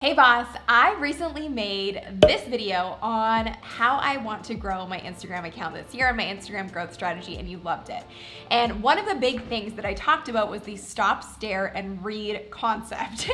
Hey boss, I recently made this video on how I want to grow my Instagram account this year and my Instagram growth strategy, and you loved it. And one of the big things that I talked about was the stop, stare, and read concept.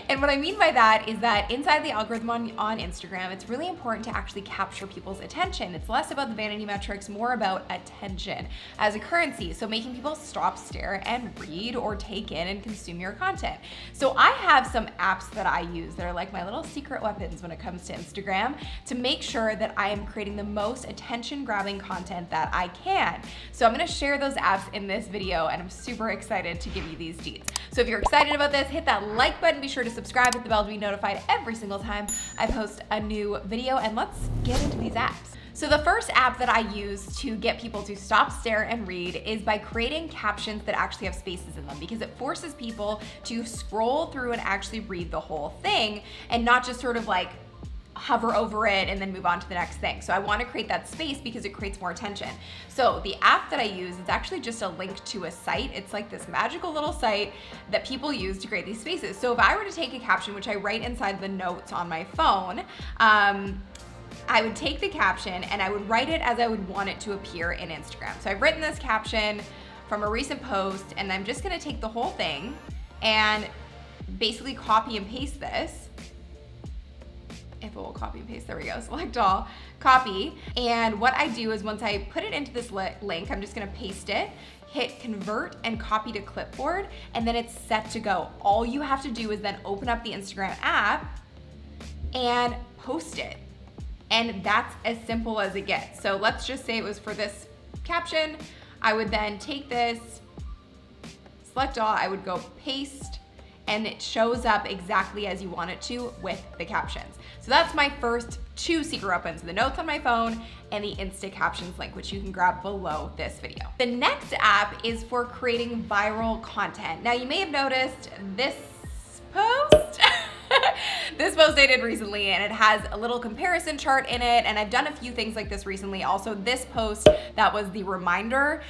And what I mean by that is that inside the algorithm on Instagram, it's really important to actually capture people's attention. It's less about the vanity metrics, more about attention as a currency. So making people stop, stare, and read or take in and consume your content. So I have some apps that I use that are like my little secret weapons when it comes to Instagram to make sure that I am creating the most attention-grabbing content that I can. So I'm gonna share those apps in this video, and I'm super excited to give you these deets. So if you're excited about this, hit that like button, be sure to subscribe, hit the bell to be notified every single time I post a new video, and let's get into these apps. So the first app that I use to get people to stop, stare, and read is by creating captions that actually have spaces in them, because it forces people to scroll through and actually read the whole thing and not just sort of like hover over it and then move on to the next thing. So I want to create that space because it creates more attention. So the app that I use is actually just a link to a site. It's like this magical little site that people use to create these spaces. So if I were to take a caption, which I write inside the notes on my phone, I would take the caption and I would write it as I would want it to appear in Instagram. So I've written this caption from a recent post, and I'm just gonna take the whole thing and basically copy and paste this. If it will copy and paste, there we go, select all, copy. And what I do is once I put it into this link, I'm just gonna paste it, hit convert and copy to clipboard, and then it's set to go. All you have to do is then open up the Instagram app and post it. And that's as simple as it gets. So let's just say it was for this caption. I would then take this, select all, I would go paste, and it shows up exactly as you want it to with the captions. So that's my first two secret weapons, the notes on my phone and the Insta Captions link, which you can grab below this video. The next app is for creating viral content. Now you may have noticed this post. This post I did recently, and it has a little comparison chart in it, and I've done a few things like this recently. Also, this post, that was the reminder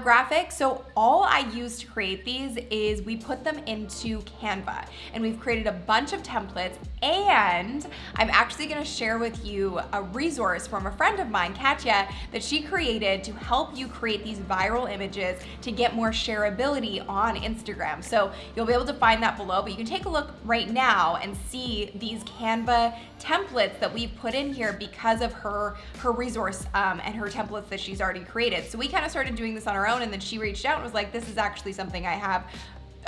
graphic. So all I use to create these is we put them into Canva, and we've created a bunch of templates, and I'm actually gonna share with you a resource from a friend of mine, Katya, that she created to help you create these viral images to get more shareability on Instagram. So you'll be able to find that below, but you can take a look right now and see these Canva templates that we've put in here because of her resource and her templates that she's already created. So we kind of started doing this on our own, and then she reached out and was like, this is actually something I have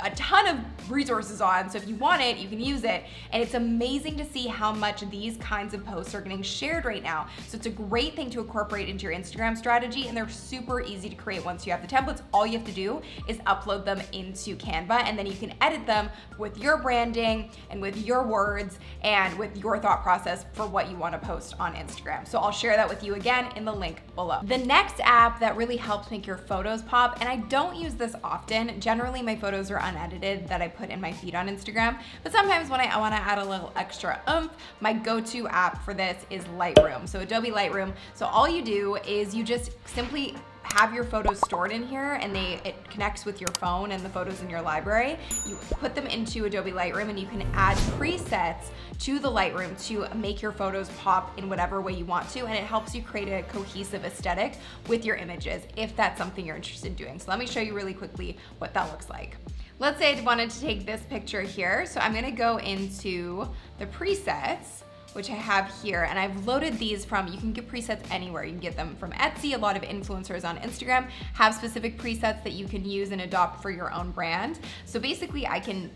a ton of resources on, so if you want it, you can use it. And it's amazing to see how much these kinds of posts are getting shared right now. So it's a great thing to incorporate into your Instagram strategy, and they're super easy to create once you have the templates. All you have to do is upload them into Canva, and then you can edit them with your branding and with your words and with your thought process for what you want to post on Instagram. So I'll share that with you again in the link below. The next app that really helps make your photos pop, and I don't use this often, generally my photos are unedited that I put in my feed on Instagram, but sometimes when I want to add a little extra oomph, my go-to app for this is Lightroom. So Adobe Lightroom. So all you do is you just simply have your photos stored in here, and it connects with your phone and the photos in your library. You put them into Adobe Lightroom, and you can add presets to the Lightroom to make your photos pop in whatever way you want to, and it helps you create a cohesive aesthetic with your images if that's something you're interested in doing. So let me show you really quickly what that looks like. Let's say I wanted to take this picture here. So I'm gonna go into the presets, which I have here, and I've loaded these from, you can get presets anywhere. You can get them from Etsy. A lot of influencers on Instagram have specific presets that you can use and adopt for your own brand. So basically I can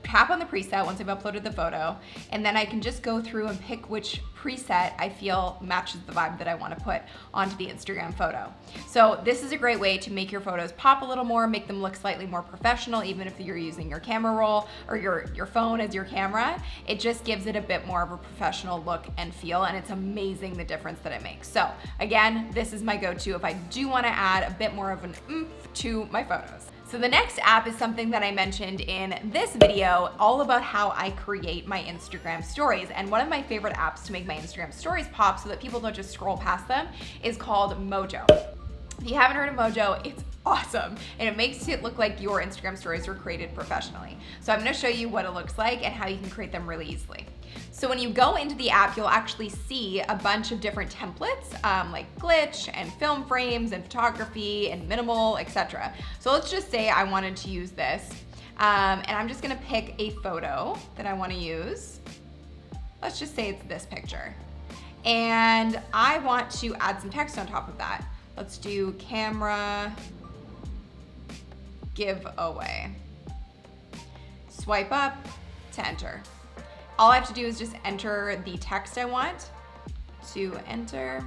tap on the preset once I've uploaded the photo, and then I can just go through and pick which preset I feel matches the vibe that I want to put onto the Instagram photo. So this is a great way to make your photos pop a little more, make them look slightly more professional, even if you're using your camera roll or your phone as your camera. It just gives it a bit more of a professional look and feel, and it's amazing the difference that it makes. So again, this is my go-to if I do want to add a bit more of an oomph to my photos. So the next app is something that I mentioned in this video, all about how I create my Instagram stories. And one of my favorite apps to make my Instagram stories pop so that people don't just scroll past them is called Mojo. If you haven't heard of Mojo, it's awesome, and it makes it look like your Instagram stories were created professionally. So I'm gonna show you what it looks like and how you can create them really easily. So when you go into the app, you'll actually see a bunch of different templates, like glitch and film frames and photography and minimal, etc. So let's just say I wanted to use this, and I'm just gonna pick a photo that I wanna use. Let's just say it's this picture. And I want to add some text on top of that. Let's do camera giveaway. Swipe up to enter. All I have to do is just enter the text I want to enter.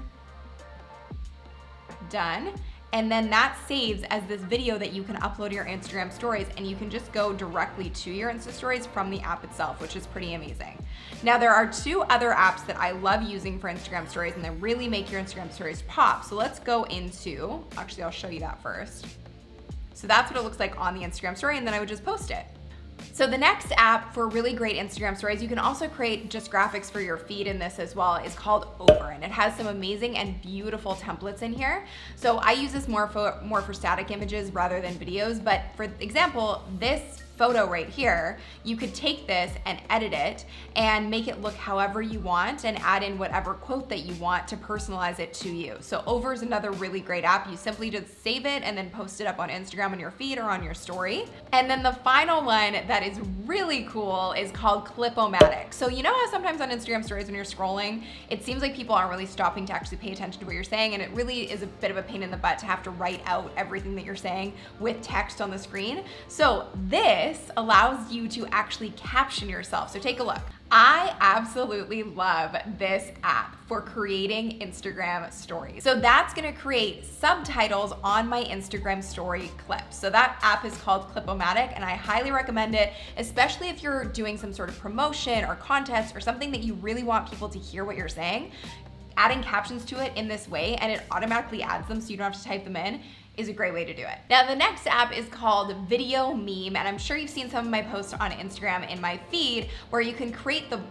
Done. And then that saves as this video that you can upload to your Instagram stories, and you can just go directly to your Insta stories from the app itself, which is pretty amazing. Now there are two other apps that I love using for Instagram stories, and they really make your Instagram stories pop. So let's go into, actually I'll show you that first. So that's what it looks like on the Instagram story, and then I would just post it. So the next app for really great Instagram stories, you can also create just graphics for your feed in this as well, is called Over, and it has some amazing and beautiful templates in here. So I use this more for static images rather than videos, but for example, this photo right here, you could take this and edit it and make it look however you want and add in whatever quote that you want to personalize it to you. So Over is another really great app. You simply just save it and then post it up on Instagram on your feed or on your story. And then the final one that is really cool is called ClipOMatic. So you know how sometimes on Instagram stories when you're scrolling, it seems like people aren't really stopping to actually pay attention to what you're saying, and it really is a bit of a pain in the butt to have to write out everything that you're saying with text on the screen. So this allows you to actually caption yourself. So take a look. I absolutely love this app for creating Instagram stories. So that's gonna create subtitles on my Instagram story clips. So that app is called ClipOMatic, and I highly recommend it, especially if you're doing some sort of promotion or contest or something that you really want people to hear what you're saying. Adding captions to it in this way, and it automatically adds them so you don't have to type them in, is a great way to do it. Now the next app is called Video Meme, and I'm sure you've seen some of my posts on Instagram in my feed where you can create the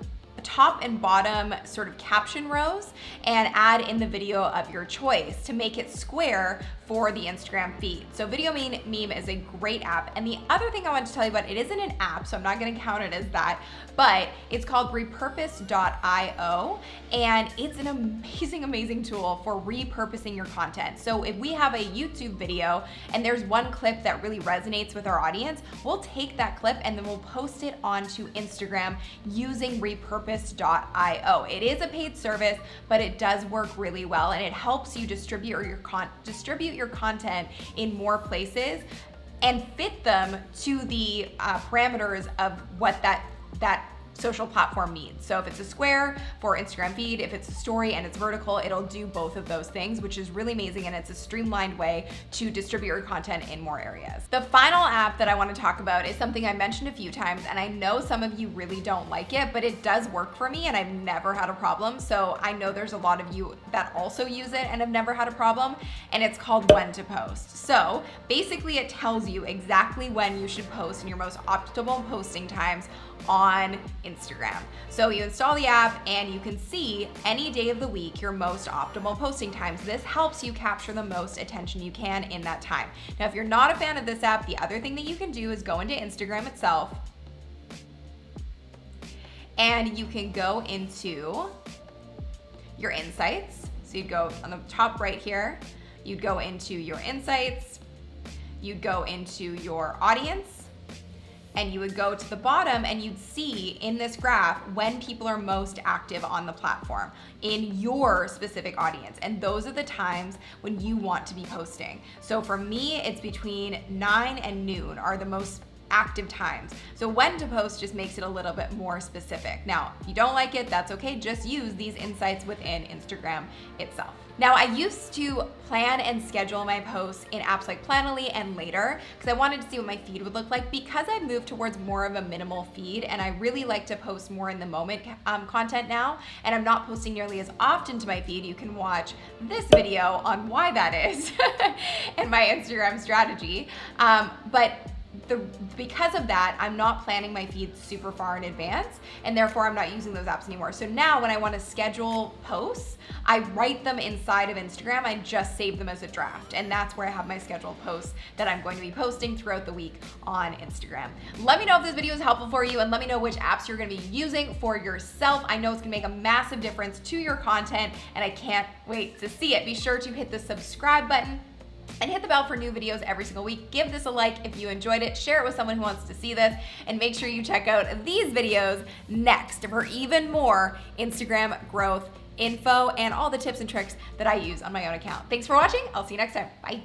top and bottom sort of caption rows and add in the video of your choice to make it square for the Instagram feed. So Video Meme is a great app. And the other thing I wanted to tell you about, it isn't an app, so I'm not gonna count it as that, but it's called repurpose.io, and it's an amazing, amazing tool for repurposing your content. So if we have a YouTube video and there's one clip that really resonates with our audience, we'll take that clip and then we'll post it onto Instagram using repurpose.io. It is a paid service, but it does work really well, and it helps you distribute your content in more places and fit them to the parameters of what that social platform needs. So if it's a square for Instagram feed, if it's a story and it's vertical, it'll do both of those things, which is really amazing, and it's a streamlined way to distribute your content in more areas. The final app that I want to talk about is something I mentioned a few times, and I know some of you really don't like it, but it does work for me and I've never had a problem. So I know there's a lot of you that also use it and have never had a problem, and it's called When to Post. So basically it tells you exactly when you should post in your most optimal posting times on Instagram. So you install the app and you can see any day of the week your most optimal posting times. This helps you capture the most attention you can in that time. Now, if you're not a fan of this app, the other thing that you can do is go into Instagram itself, and you can go into your insights. So you'd go on the top right here, you'd go into your insights, you'd go into your audience, and you would go to the bottom and you'd see in this graph when people are most active on the platform in your specific audience. And those are the times when you want to be posting. So for me, it's between 9 and noon are the most active times. So when to post just makes it a little bit more specific. Now, if you don't like it, that's okay. Just use these insights within Instagram itself. Now, I used to plan and schedule my posts in apps like Planoly and Later because I wanted to see what my feed would look like, because I've moved towards more of a minimal feed and I really like to post more in the moment content now, and I'm not posting nearly as often to my feed. You can watch this video on why that is and my Instagram strategy. But because of that, I'm not planning my feed super far in advance, and therefore I'm not using those apps anymore. So now when I want to schedule posts, I write them inside of Instagram. I just save them as a draft, and that's where I have my scheduled posts that I'm going to be posting throughout the week on Instagram. Let me know if this video is helpful for you, and let me know which apps you're going to be using for yourself. I know it's going to make a massive difference to your content, and I can't wait to see it. Be sure to hit the subscribe button and hit the bell for new videos every single week. Give this a like if you enjoyed it, share it with someone who wants to see this, and make sure you check out these videos next for even more Instagram growth info and all the tips and tricks that I use on my own account. Thanks for watching. I'll see you next time. Bye.